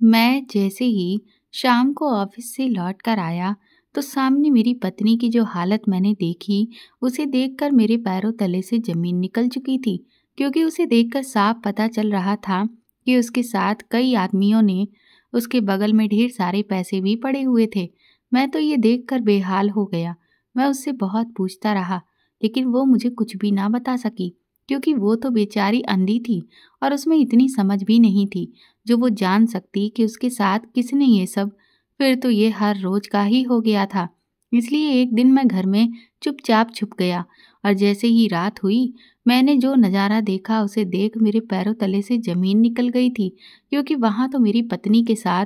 मैं जैसे ही शाम को ऑफिस से लौट कर आया तो सामने मेरी पत्नी की जो हालत मैंने देखी, उसे देखकर मेरे पैरों तले से जमीन निकल चुकी थी। क्योंकि उसे देखकर साफ पता चल रहा था कि उसके साथ कई आदमियों ने, उसके बगल में ढेर सारे पैसे भी पड़े हुए थे। मैं तो ये देखकर बेहाल हो गया। मैं उससे बहुत पूछता रहा, लेकिन वो मुझे कुछ भी ना बता सकी। क्योंकि वो तो बेचारी अंधी थी और उसमें इतनी समझ भी नहीं थी जो वो जान सकती कि उसके साथ किसने ये सब। फिर तो ये हर रोज का ही हो गया था। इसलिए एक दिन मैं घर में चुपचाप छुप गया, और जैसे ही रात हुई, मैंने जो नज़ारा देखा उसे देख मेरे पैरों तले से जमीन निकल गई थी। क्योंकि वहाँ तो मेरी पत्नी के साथ,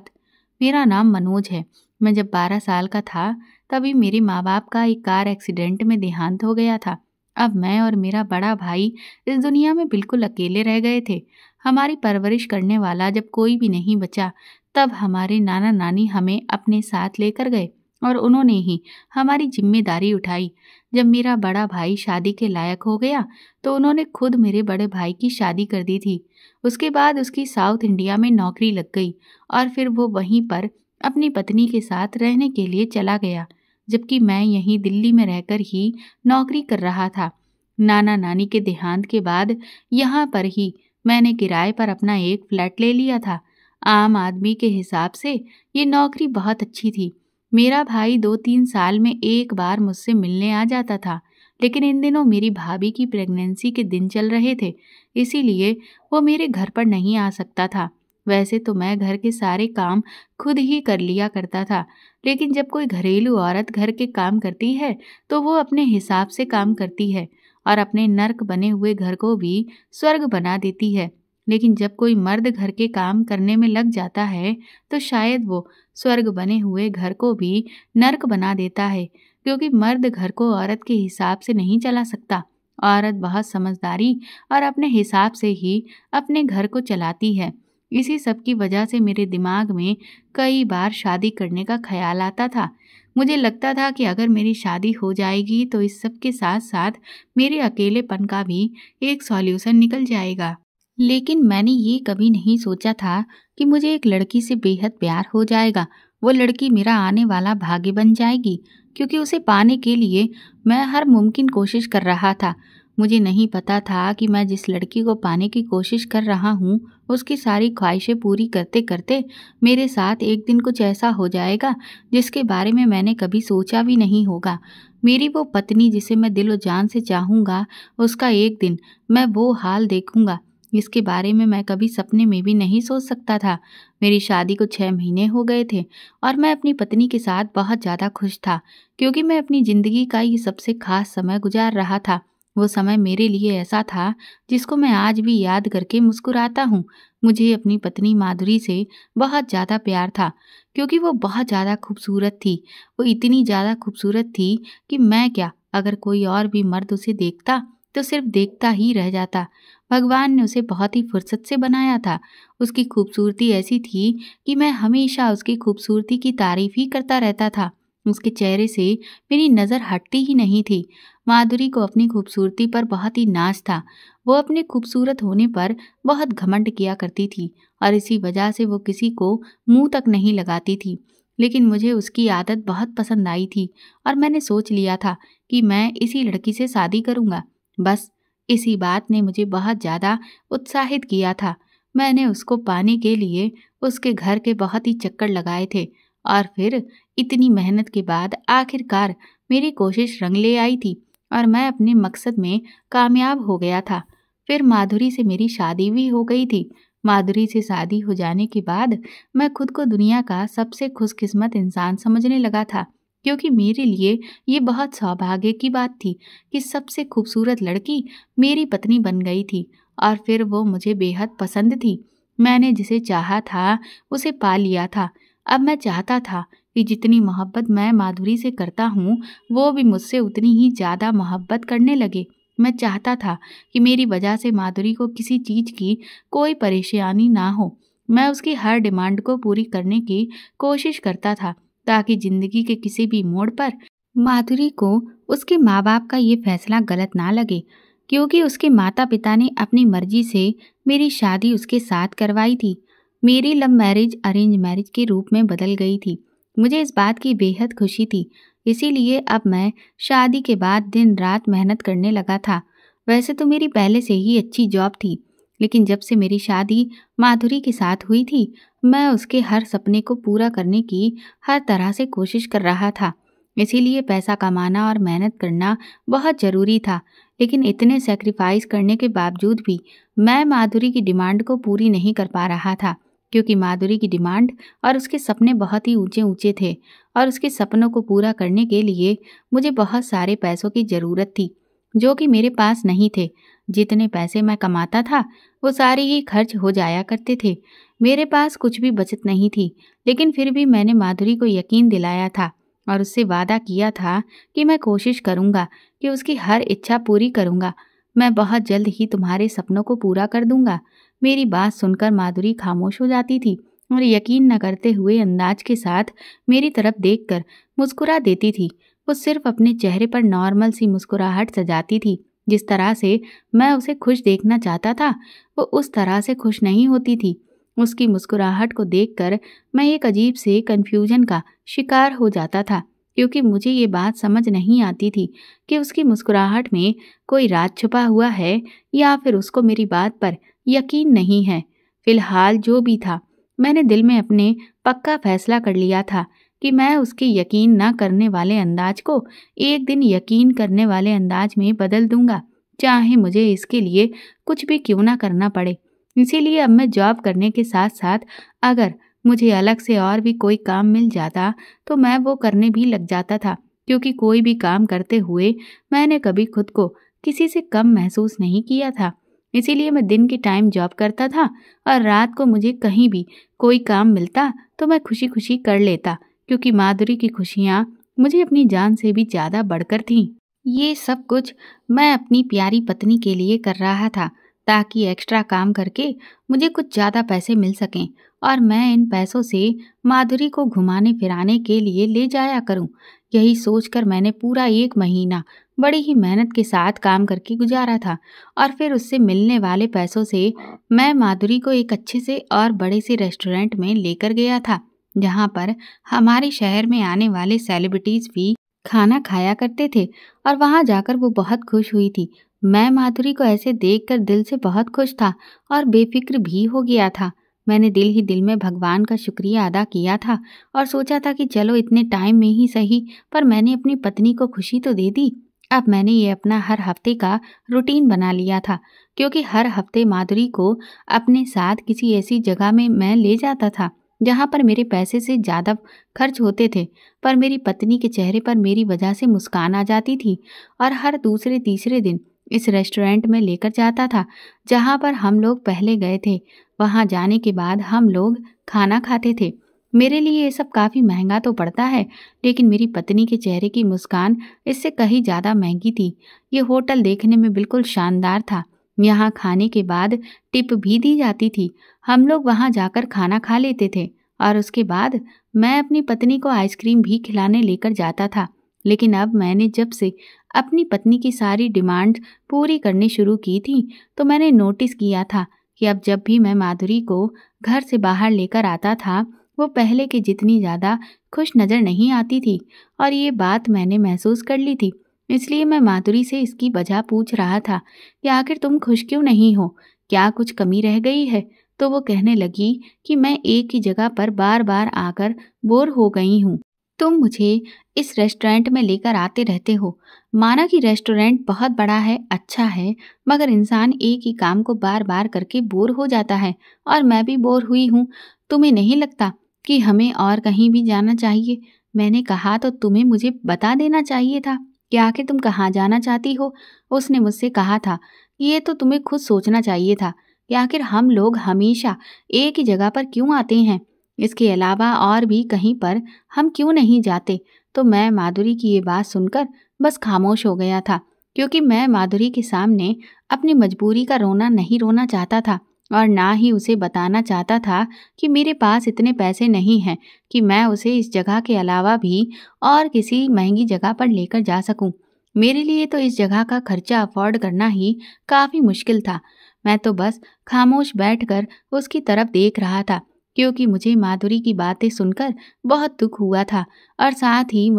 मेरा नाम मनोज है। मैं जब 12 साल का था तभी मेरे माँ बाप का एक कार एक्सीडेंट में देहांत हो गया था। अब मैं और मेरा बड़ा भाई इस दुनिया में बिल्कुल अकेले रह गए थे। हमारी परवरिश करने वाला जब कोई भी नहीं बचा, तब हमारे नाना नानी हमें अपने साथ लेकर गए और उन्होंने ही हमारी जिम्मेदारी उठाई। जब मेरा बड़ा भाई शादी के लायक हो गया तो उन्होंने खुद मेरे बड़े भाई की शादी कर दी थी। उसके बाद उसकी साउथ इंडिया में नौकरी लग गई और फिर वो वहीं पर अपनी पत्नी के साथ रहने के लिए चला गया, जबकि मैं यहीं दिल्ली में रहकर ही नौकरी कर रहा था। नाना नानी के देहांत के बाद यहाँ पर ही मैंने किराए पर अपना एक फ्लैट ले लिया था। आम आदमी के हिसाब से ये नौकरी बहुत अच्छी थी। मेरा भाई 2-3 साल में एक बार मुझसे मिलने आ जाता था, लेकिन इन दिनों मेरी भाभी की प्रेगनेंसी के दिन चल रहे थे, इसीलिए वो मेरे घर पर नहीं आ सकता था। वैसे तो मैं घर के सारे काम खुद ही कर लिया करता था, लेकिन जब कोई घरेलू औरत घर के काम करती है तो वो अपने हिसाब से काम करती है और अपने नर्क बने हुए घर को भी स्वर्ग बना देती है। लेकिन जब कोई मर्द घर के काम करने में लग जाता है तो शायद वो स्वर्ग बने हुए घर को भी नर्क बना देता है। क्योंकि मर्द घर को औरत के हिसाब से नहीं चला सकता। औरत बहुत समझदारी और अपने हिसाब से ही अपने घर को चलाती है। इसी सब की वजह से मेरे दिमाग में कई बार शादी करने का ख्याल आता था। मुझे लगता था कि अगर मेरी शादी हो जाएगी तो इस सब के साथ साथ मेरे अकेलेपन का भी एक सॉल्यूशन निकल जाएगा। लेकिन मैंने ये कभी नहीं सोचा था कि मुझे एक लड़की से बेहद प्यार हो जाएगा। वो लड़की मेरा आने वाला भाग्य बन जाएगी। क्योंकि उसे पाने के लिए मैं हर मुमकिन कोशिश कर रहा था। मुझे नहीं पता था कि मैं जिस लड़की को पाने की कोशिश कर रहा हूँ, उसकी सारी ख्वाहिशें पूरी करते करते मेरे साथ एक दिन कुछ ऐसा हो जाएगा जिसके बारे में मैंने कभी सोचा भी नहीं होगा। मेरी वो पत्नी जिसे मैं दिलो जान से चाहूँगा, उसका एक दिन मैं वो हाल देखूंगा, इसके बारे में मैं कभी सपने में भी नहीं सोच सकता था। मेरी शादी को 6 महीने हो गए थे और मैं अपनी पत्नी के साथ बहुत ज़्यादा खुश था। क्योंकि मैं अपनी ज़िंदगी का ये सबसे खास समय गुजार रहा था। वो समय मेरे लिए ऐसा था जिसको मैं आज भी याद करके मुस्कुराता हूँ। मुझे अपनी पत्नी माधुरी से बहुत ज़्यादा प्यार था, क्योंकि वो बहुत ज़्यादा खूबसूरत थी। वो इतनी ज़्यादा खूबसूरत थी कि मैं क्या, अगर कोई और भी मर्द उसे देखता तो सिर्फ देखता ही रह जाता। भगवान ने उसे बहुत ही फुर्सत से बनाया था। उसकी खूबसूरती ऐसी थी कि मैं हमेशा उसकी खूबसूरती की तारीफ ही करता रहता था। उसके चेहरे से मेरी नज़र हटती ही नहीं थी। माधुरी को अपनी खूबसूरती पर बहुत ही नाज था। वो अपने खूबसूरत होने पर बहुत घमंड किया करती थी और इसी वजह से वो किसी को मुंह तक नहीं लगाती थी। लेकिन मुझे उसकी आदत बहुत पसंद आई थी और मैंने सोच लिया था कि मैं इसी लड़की से शादी करूँगा। बस इसी बात ने मुझे बहुत ज़्यादा उत्साहित किया था। मैंने उसको पाने के लिए उसके घर के बहुत ही चक्कर लगाए थे और फिर इतनी मेहनत के बाद आखिरकार मेरी कोशिश रंग ले आई थी और मैं अपने मकसद में कामयाब हो गया था। फिर माधुरी से मेरी शादी भी हो गई थी। माधुरी से शादी हो जाने के बाद मैं खुद को दुनिया का सबसे खुशकिस्मत इंसान समझने लगा था। क्योंकि मेरे लिए ये बहुत सौभाग्य की बात थी कि सबसे खूबसूरत लड़की मेरी पत्नी बन गई थी और फिर वो मुझे बेहद पसंद थी। मैंने जिसे चाहा था उसे पा लिया था। अब मैं चाहता था कि जितनी मोहब्बत मैं माधुरी से करता हूँ, वो भी मुझसे उतनी ही ज़्यादा मोहब्बत करने लगे। मैं चाहता था कि मेरी वजह से माधुरी को किसी चीज़ की कोई परेशानी ना हो। मैं उसकी हर डिमांड को पूरी करने की कोशिश करता था, ताकि जिंदगी के किसी भी मोड़ पर माधुरी को उसके माँ बाप का ये फैसला गलत ना लगे। क्योंकि उसके माता पिता ने अपनी मर्जी से मेरी शादी उसके साथ करवाई थी। मेरी लव मैरिज अरेंज मैरिज के रूप में बदल गई थी। मुझे इस बात की बेहद खुशी थी, इसीलिए अब मैं शादी के बाद दिन रात मेहनत करने लगा था। वैसे तो मेरी पहले से ही अच्छी जॉब थी, लेकिन जब से मेरी शादी माधुरी के साथ हुई थी, मैं उसके हर सपने को पूरा करने की हर तरह से कोशिश कर रहा था। इसीलिए पैसा कमाना और मेहनत करना बहुत ज़रूरी था, लेकिन इतने सैक्रिफाइस करने के बावजूद भी मैं माधुरी की डिमांड को पूरी नहीं कर पा रहा था, क्योंकि माधुरी की डिमांड और उसके सपने बहुत ही ऊंचे ऊंचे थे और उसके सपनों को पूरा करने के लिए मुझे बहुत सारे पैसों की ज़रूरत थी, जो कि मेरे पास नहीं थे। जितने पैसे मैं कमाता था वो सारे ही खर्च हो जाया करते थे। मेरे पास कुछ भी बचत नहीं थी, लेकिन फिर भी मैंने माधुरी को यकीन दिलाया था और उससे वादा किया था कि मैं कोशिश करूँगा कि उसकी हर इच्छा पूरी करूँगा। मैं बहुत जल्द ही तुम्हारे सपनों को पूरा कर दूँगा। मेरी बात सुनकर माधुरी खामोश हो जाती थी और यकीन न करते हुए अंदाज के साथ मेरी तरफ देखकर मुस्कुरा देती थी। वो सिर्फ अपने चेहरे पर नॉर्मल सी मुस्कुराहट सजाती थी। जिस तरह से मैं उसे खुश देखना चाहता था, वो उस तरह से खुश नहीं होती थी। उसकी मुस्कुराहट को देखकर मैं एक अजीब से कन्फ्यूजन का शिकार हो जाता था, क्योंकि मुझे ये बात समझ नहीं आती थी कि उसकी मुस्कुराहट में कोई राज छुपा हुआ है या फिर उसको मेरी बात पर यकीन नहीं है। फिलहाल जो भी था, मैंने दिल में अपने पक्का फैसला कर लिया था कि मैं उसके यकीन न करने वाले अंदाज को एक दिन यकीन करने वाले अंदाज में बदल दूंगा, चाहे मुझे इसके लिए कुछ भी क्यों ना करना पड़े। इसीलिए अब मैं जॉब करने के साथ साथ अगर मुझे अलग से और भी कोई काम मिल जाता तो मैं वो करने भी लग जाता था, क्योंकि कोई भी काम करते हुए मैंने कभी खुद को किसी से कम महसूस नहीं किया था। इसीलिए मैं दिन के टाइम जॉब करता था और रात को मुझे कहीं भी कोई काम मिलता तो मैं खुशी खुशी कर लेता, क्योंकि माधुरी की खुशियाँ मुझे अपनी जान से भी ज़्यादा बढ़कर थीं। ये सब कुछ मैं अपनी प्यारी पत्नी के लिए कर रहा था, ताकि एक्स्ट्रा काम करके मुझे कुछ ज़्यादा पैसे मिल सकें और मैं इन पैसों से माधुरी को घुमाने फिराने के लिए ले जाया करूं। यही सोचकर मैंने पूरा 1 महीना बड़ी ही मेहनत के साथ काम करके गुजारा था और फिर उससे मिलने वाले पैसों से मैं माधुरी को एक अच्छे से और बड़े से रेस्टोरेंट में लेकर गया था, जहां पर हमारे शहर में आने वाले सेलिब्रिटीज़ भी खाना खाया करते थे और वहां जाकर वो बहुत खुश हुई थी। मैं माधुरी को ऐसे देखकर दिल से बहुत खुश था और बेफिक्र भी हो गया था। मैंने दिल ही दिल में भगवान का शुक्रिया अदा किया था और सोचा था कि चलो इतने टाइम में ही सही, पर मैंने अपनी पत्नी को खुशी तो दे दी। अब मैंने ये अपना हर हफ्ते का रूटीन बना लिया था, क्योंकि हर हफ्ते माधुरी को अपने साथ किसी ऐसी जगह में मैं ले जाता था जहाँ पर मेरे पैसे से ज़्यादा खर्च होते थे, पर मेरी पत्नी के चेहरे पर मेरी वजह से मुस्कान आ जाती थी। और हर दूसरे तीसरे दिन इस रेस्टोरेंट में लेकर जाता था जहाँ पर हम लोग पहले गए थे। वहाँ जाने के बाद हम लोग खाना खाते थे। मेरे लिए ये सब काफ़ी महंगा तो पड़ता है, लेकिन मेरी पत्नी के चेहरे की मुस्कान इससे कहीं ज़्यादा महंगी थी। ये होटल देखने में बिल्कुल शानदार था। यहाँ खाने के बाद टिप भी दी जाती थी। हम लोग वहाँ जाकर खाना खा लेते थे और उसके बाद मैं अपनी पत्नी को आइसक्रीम भी खिलाने लेकर जाता था। लेकिन अब मैंने जब से अपनी पत्नी की सारी डिमांड पूरी करनी शुरू की थी, तो मैंने नोटिस किया था कि अब जब भी मैं माधुरी को घर से बाहर लेकर आता था, वो पहले के जितनी ज़्यादा खुश नज़र नहीं आती थी और ये बात मैंने महसूस कर ली थी। इसलिए मैं माधुरी से इसकी वजह पूछ रहा था कि आखिर तुम खुश क्यों नहीं हो, क्या कुछ कमी रह गई है? तो वो कहने लगी कि मैं एक ही जगह पर बार बार आकर बोर हो गई हूँ। तुम मुझे इस रेस्टोरेंट में लेकर आते रहते हो। माना कि रेस्टोरेंट बहुत बड़ा है, अच्छा है, मगर इंसान एक ही काम को बार बार करके बोर हो जाता है और मैं भी बोर हुई हूँ। तुम्हें नहीं लगता कि हमें और कहीं भी जाना चाहिए? मैंने कहा तो तुम्हें मुझे बता देना चाहिए था कि आखिर तुम कहाँ जाना चाहती हो। उसने मुझसे कहा था ये तो तुम्हें खुद सोचना चाहिए था कि आखिर हम लोग हमेशा एक ही जगह पर क्यों आते हैं, इसके अलावा और भी कहीं पर हम क्यों नहीं जाते। तो मैं माधुरी की ये बात सुनकर बस खामोश हो गया था, क्योंकि मैं माधुरी के सामने अपनी मजबूरी का रोना नहीं रोना चाहता था और ना ही उसे बताना चाहता था कि मेरे पास इतने पैसे नहीं हैं कि मैं उसे इस जगह के अलावा भी और किसी महंगी जगह पर लेकर जा सकूं। मेरे लिए तो इस जगह का खर्चा अफोर्ड करना ही काफ़ी मुश्किल था। मैं तो बस खामोश बैठकर उसकी तरफ देख रहा था क्योंकि मुझे माधुरी की बातें सुनकर बहुत दुख हुआ था और साथ ही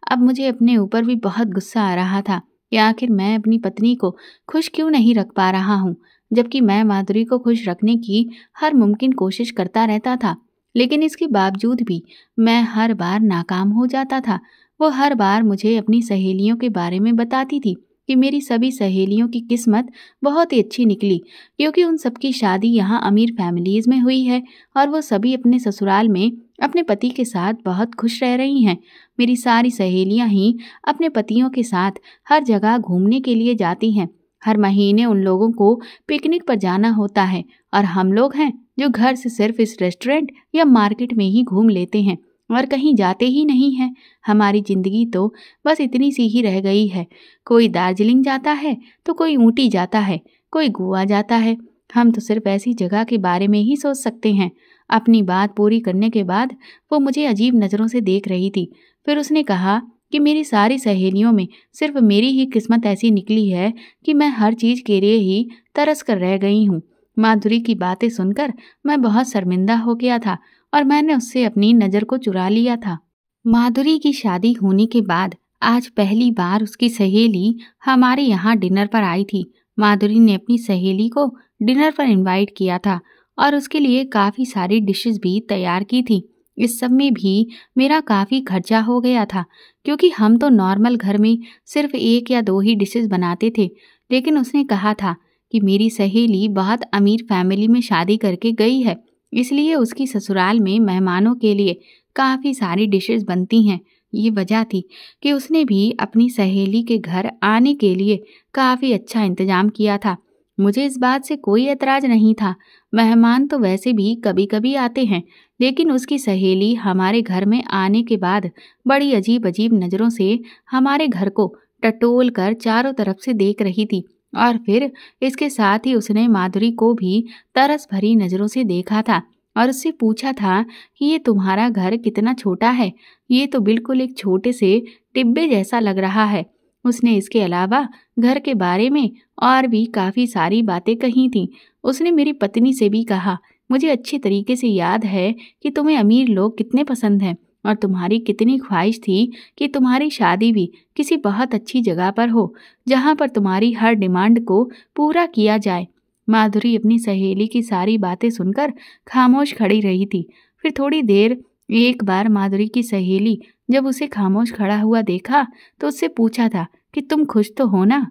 अब मुझे अपने ऊपर भी बहुत गुस्सा आ रहा था कि आखिर मैं अपनी पत्नी को खुश क्यों नहीं रख पा रहा हूँ, जबकि मैं माधुरी को खुश रखने की हर मुमकिन कोशिश करता रहता था। लेकिन इसके बावजूद भी मैं हर बार नाकाम हो जाता था। वो हर बार मुझे अपनी सहेलियों के बारे में बताती थी कि मेरी सभी सहेलियों की किस्मत बहुत ही अच्छी निकली, क्योंकि उन सबकी शादी यहाँ अमीर फैमिलीज में हुई है और वो सभी अपने ससुराल में अपने पति के साथ बहुत खुश रह रही हैं। मेरी सारी सहेलियाँ ही अपने पतियों के साथ हर जगह घूमने के लिए जाती हैं। हर महीने उन लोगों को पिकनिक पर जाना होता है और हम लोग हैं जो घर से सिर्फ इस रेस्टोरेंट या मार्केट में ही घूम लेते हैं और कहीं जाते ही नहीं हैं। हमारी जिंदगी तो बस इतनी सी ही रह गई है। कोई दार्जिलिंग जाता है तो कोई ऊटी जाता है, कोई गोवा जाता है। हम तो सिर्फ ऐसी जगह के बारे में ही सोच सकते हैं। अपनी बात पूरी करने के बाद वो मुझे अजीब नज़रों से देख रही थी। फिर उसने कहा कि मेरी सारी सहेलियों में सिर्फ मेरी ही किस्मत ऐसी निकली है कि मैं हर चीज़ के लिए ही तरस कर रह गई हूँ। माधुरी की बातें सुनकर मैं बहुत शर्मिंदा हो गया था और मैंने उससे अपनी नज़र को चुरा लिया था। माधुरी की शादी होने के बाद आज पहली बार उसकी सहेली हमारे यहाँ डिनर पर आई थी। माधुरी ने अपनी सहेली को डिनर पर इनवाइट किया था और उसके लिए काफ़ी सारी डिशेस भी तैयार की थी। इस सब में भी मेरा काफ़ी खर्चा हो गया था, क्योंकि हम तो नॉर्मल घर में सिर्फ 1 या 2 ही डिशेस बनाते थे। लेकिन उसने कहा था कि मेरी सहेली बहुत अमीर फैमिली में शादी करके गई है, इसलिए उसकी ससुराल में मेहमानों के लिए काफ़ी सारी डिशेस बनती हैं। ये वजह थी कि उसने भी अपनी सहेली के घर आने के लिए काफ़ी अच्छा इंतज़ाम किया था। मुझे इस बात से कोई एतराज़ नहीं था। मेहमान तो वैसे भी कभी कभी आते हैं, लेकिन उसकी सहेली हमारे घर में आने के बाद बड़ी अजीब अजीब नज़रों से हमारे घर को टटोल कर चारों तरफ से देख रही थी। और फिर इसके साथ ही उसने माधुरी को भी तरस भरी नज़रों से देखा था और उससे पूछा था कि ये तुम्हारा घर कितना छोटा है, ये तो बिल्कुल एक छोटे से डिब्बे जैसा लग रहा है। उसने इसके अलावा घर के बारे में और भी काफ़ी सारी बातें कही थीं। उसने मेरी पत्नी से भी कहा, मुझे अच्छे तरीके से याद है कि तुम्हें अमीर लोग कितने पसंद हैं और तुम्हारी कितनी ख्वाहिश थी कि तुम्हारी शादी भी किसी बहुत अच्छी जगह पर हो, जहाँ पर तुम्हारी हर डिमांड को पूरा किया जाए। माधुरी अपनी सहेली की सारी बातें सुनकर खामोश खड़ी रही थी। फिर थोड़ी देर एक बार माधुरी की सहेली जब उसे खामोश खड़ा हुआ देखा तो उससे पूछा था कि तुम खुश तो हो ना?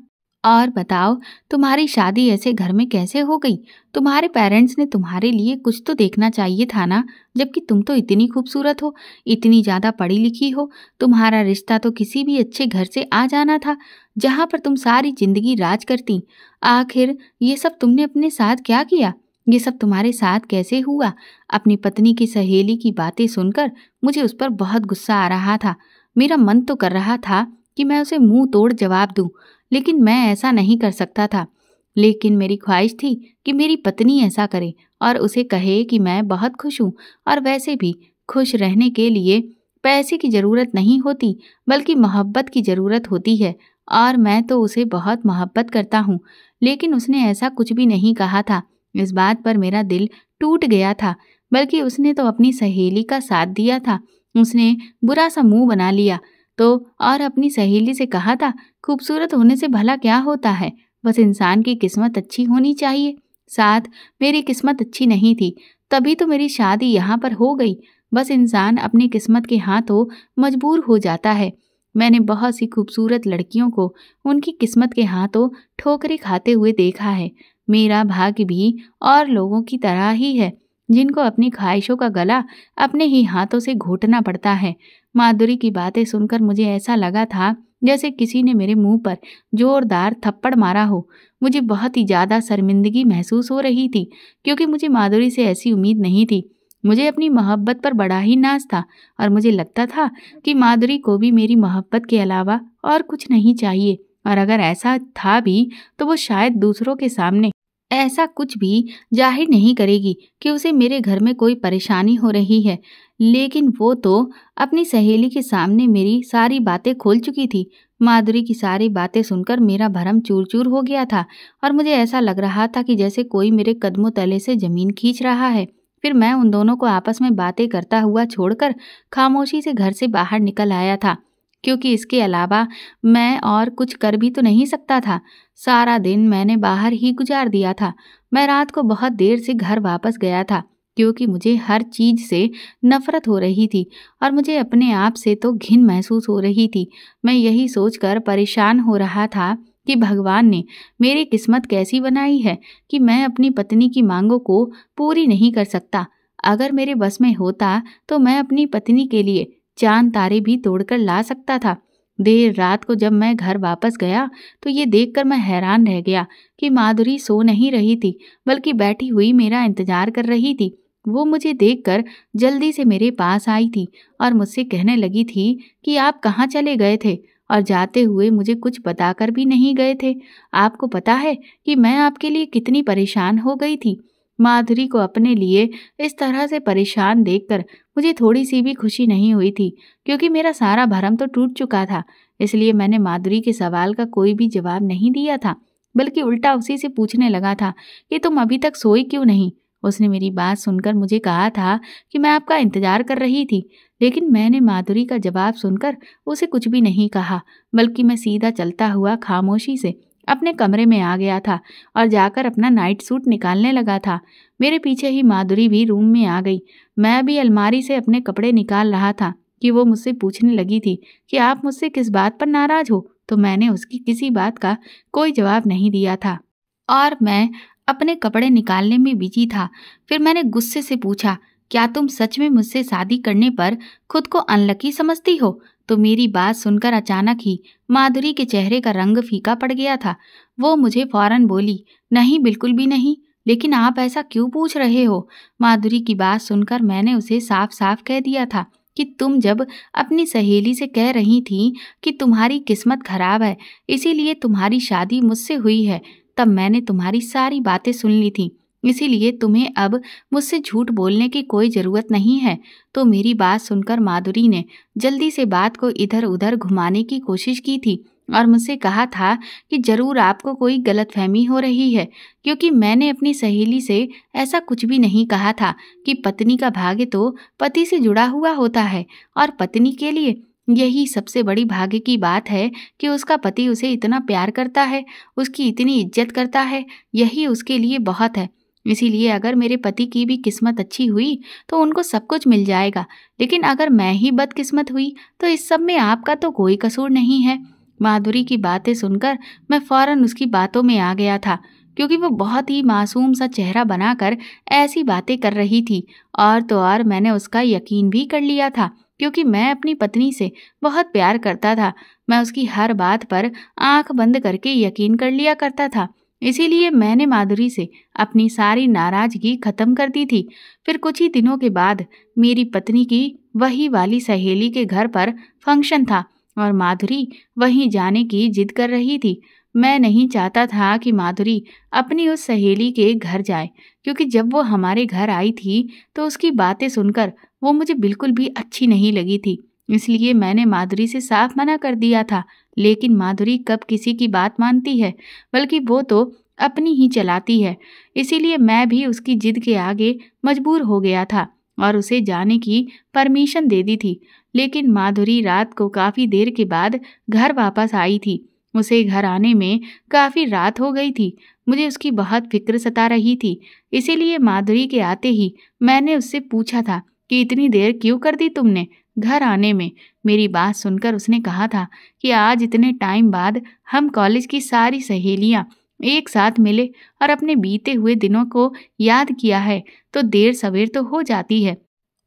और बताओ, तुम्हारी शादी ऐसे घर में कैसे हो गई? तुम्हारे पेरेंट्स ने तुम्हारे लिए कुछ तो देखना चाहिए था ना, जबकि तुम तो इतनी खूबसूरत हो, इतनी ज़्यादा पढ़ी लिखी हो। तुम्हारा रिश्ता तो किसी भी अच्छे घर से आ जाना था, जहाँ पर तुम सारी जिंदगी राज करती। आखिर ये सब तुमने अपने साथ क्या किया? ये सब तुम्हारे साथ कैसे हुआ? अपनी पत्नी की सहेली की बातें सुनकर मुझे उस पर बहुत गुस्सा आ रहा था। मेरा मन तो कर रहा था कि मैं उसे मुंह तोड़ जवाब दूं, लेकिन मैं ऐसा नहीं कर सकता था। लेकिन मेरी ख्वाहिश थी कि मेरी पत्नी ऐसा करे और उसे कहे कि मैं बहुत खुश हूँ और वैसे भी खुश रहने के लिए पैसे की ज़रूरत नहीं होती, बल्कि मोहब्बत की ज़रूरत होती है और मैं तो उसे बहुत मोहब्बत करता हूँ। लेकिन उसने ऐसा कुछ भी नहीं कहा था। इस बात पर मेरा दिल टूट गया था, बल्कि उसने तो अपनी सहेली का साथ दिया था। उसने बुरा सा मुंह बना लिया तो और अपनी सहेली से कहा था, खूबसूरत होने से भला क्या होता है, बस इंसान की किस्मत अच्छी होनी चाहिए। साथ मेरी किस्मत अच्छी नहीं थी, तभी तो मेरी शादी यहाँ पर हो गई। बस इंसान अपनी किस्मत के हाथों मजबूर हो जाता है। मैंने बहुत सी खूबसूरत लड़कियों को उनकी किस्मत के हाथों ठोकरें खाते हुए देखा है। मेरा भाग्य भी और लोगों की तरह ही है, जिनको अपनी ख्वाहिशों का गला अपने ही हाथों से घोटना पड़ता है। माधुरी की बातें सुनकर मुझे ऐसा लगा था जैसे किसी ने मेरे मुंह पर जोरदार थप्पड़ मारा हो। मुझे बहुत ही ज़्यादा शर्मिंदगी महसूस हो रही थी, क्योंकि मुझे माधुरी से ऐसी उम्मीद नहीं थी। मुझे अपनी मोहब्बत पर बड़ा ही नाज था और मुझे लगता था कि माधुरी को भी मेरी मोहब्बत के अलावा और कुछ नहीं चाहिए, और अगर ऐसा था भी तो वो शायद दूसरों के सामने ऐसा कुछ भी जाहिर नहीं करेगी कि उसे मेरे घर में कोई परेशानी हो रही है। लेकिन वो तो अपनी सहेली के सामने मेरी सारी बातें खोल चुकी थी। माधुरी की सारी बातें सुनकर मेरा भरम चूर चूर हो गया था और मुझे ऐसा लग रहा था कि जैसे कोई मेरे कदमों तले से ज़मीन खींच रहा है। फिर मैं उन दोनों को आपस में बातें करता हुआ छोड़कर खामोशी से घर से बाहर निकल आया था, क्योंकि इसके अलावा मैं और कुछ कर भी तो नहीं सकता था। सारा दिन मैंने बाहर ही गुजार दिया था। मैं रात को बहुत देर से घर वापस गया था, क्योंकि मुझे हर चीज से नफरत हो रही थी और मुझे अपने आप से तो घिन महसूस हो रही थी। मैं यही सोचकर परेशान हो रहा था कि भगवान ने मेरी किस्मत कैसी बनाई है कि मैं अपनी पत्नी की मांगों को पूरी नहीं कर सकता। अगर मेरे बस में होता तो मैं अपनी पत्नी के लिए चांद तारे भी तोड़कर ला सकता था। देर रात को जब मैं घर वापस गया तो ये देखकर मैं हैरान रह गया कि माधुरी सो नहीं रही थी, बल्कि बैठी हुई मेरा इंतजार कर रही थी। वो मुझे देखकर जल्दी से मेरे पास आई थी और मुझसे कहने लगी थी कि आप कहाँ चले गए थे और जाते हुए मुझे कुछ बताकर भी नहीं गए थे। आपको पता है कि मैं आपके लिए कितनी परेशान हो गई थी। माधुरी को अपने लिए इस तरह से परेशान देखकर मुझे थोड़ी सी भी खुशी नहीं हुई थी, क्योंकि मेरा सारा भरम तो टूट चुका था। इसलिए मैंने माधुरी के सवाल का कोई भी जवाब नहीं दिया था, बल्कि उल्टा उसी से पूछने लगा था कि तुम अभी तक सोई क्यों नहीं। उसने मेरी बात सुनकर मुझे कहा था कि मैं आपका इंतजार कर रही थी, लेकिन मैंने माधुरी का जवाब सुनकर उसे कुछ भी नहीं कहा, बल्कि मैं सीधा चलता हुआ खामोशी से अपने कमरे में आ गया था और जाकर अपना नाइट सूट निकालने लगा था। मेरे पीछे ही माधुरी भी रूम में आ गई। मैं भी अलमारी से अपने कपड़े निकाल रहा था कि वो मुझसे पूछने लगी थी कि आप मुझसे किस बात पर नाराज हो, तो मैंने उसकी किसी बात का कोई जवाब नहीं दिया था और मैं अपने कपड़े निकालने में बिजी था। फिर मैंने गुस्से से पूछा, क्या तुम सच में मुझसे शादी करने पर खुद को अनलकी समझती हो? तो मेरी बात सुनकर अचानक ही माधुरी के चेहरे का रंग फीका पड़ गया था। वो मुझे फौरन बोली, नहीं बिल्कुल भी नहीं, लेकिन आप ऐसा क्यों पूछ रहे हो? माधुरी की बात सुनकर मैंने उसे साफ साफ कह दिया था कि तुम जब अपनी सहेली से कह रही थी कि तुम्हारी किस्मत खराब है, इसीलिए तुम्हारी शादी मुझसे हुई है, तब मैंने तुम्हारी सारी बातें सुन ली थी। इसीलिए तुम्हें अब मुझसे झूठ बोलने की कोई ज़रूरत नहीं है। तो मेरी बात सुनकर माधुरी ने जल्दी से बात को इधर उधर घुमाने की कोशिश की थी और मुझसे कहा था कि ज़रूर आपको कोई गलतफहमी हो रही है, क्योंकि मैंने अपनी सहेली से ऐसा कुछ भी नहीं कहा था कि पत्नी का भाग्य तो पति से जुड़ा हुआ होता है और पत्नी के लिए यही सबसे बड़ी भाग्य की बात है कि उसका पति उसे इतना प्यार करता है, उसकी इतनी इज्जत करता है। यही उसके लिए बहुत है। इसीलिए अगर मेरे पति की भी किस्मत अच्छी हुई तो उनको सब कुछ मिल जाएगा, लेकिन अगर मैं ही बदकिस्मत हुई तो इस सब में आपका तो कोई कसूर नहीं है। माधुरी की बातें सुनकर मैं फौरन उसकी बातों में आ गया था, क्योंकि वो बहुत ही मासूम सा चेहरा बनाकर ऐसी बातें कर रही थी। और तो और मैंने उसका यकीन भी कर लिया था, क्योंकि मैं अपनी पत्नी से बहुत प्यार करता था। मैं उसकी हर बात पर आंख बंद करके यकीन कर लिया करता था। इसीलिए मैंने माधुरी से अपनी सारी नाराजगी खत्म कर दी थी। फिर कुछ ही दिनों के बाद मेरी पत्नी की वही वाली सहेली के घर पर फंक्शन था और माधुरी वहीं जाने की जिद कर रही थी। मैं नहीं चाहता था कि माधुरी अपनी उस सहेली के घर जाए, क्योंकि जब वो हमारे घर आई थी तो उसकी बातें सुनकर वो मुझे बिल्कुल भी अच्छी नहीं लगी थी। इसलिए मैंने माधुरी से साफ मना कर दिया था। लेकिन माधुरी कब किसी की बात मानती है, बल्कि वो तो अपनी ही चलाती है। इसीलिए मैं भी उसकी जिद के आगे मजबूर हो गया था और उसे जाने की परमिशन दे दी थी। लेकिन माधुरी रात को काफ़ी देर के बाद घर वापस आई थी। उसे घर आने में काफ़ी रात हो गई थी। मुझे उसकी बहुत फिक्र सता रही थी। इसीलिए माधुरी के आते ही मैंने उससे पूछा था कि इतनी देर क्यों कर दी तुमने घर आने में। मेरी बात सुनकर उसने कहा था कि आज इतने टाइम बाद हम कॉलेज की सारी सहेलियां एक साथ मिले और अपने बीते हुए दिनों को याद किया है, तो देर सवेर तो हो जाती है।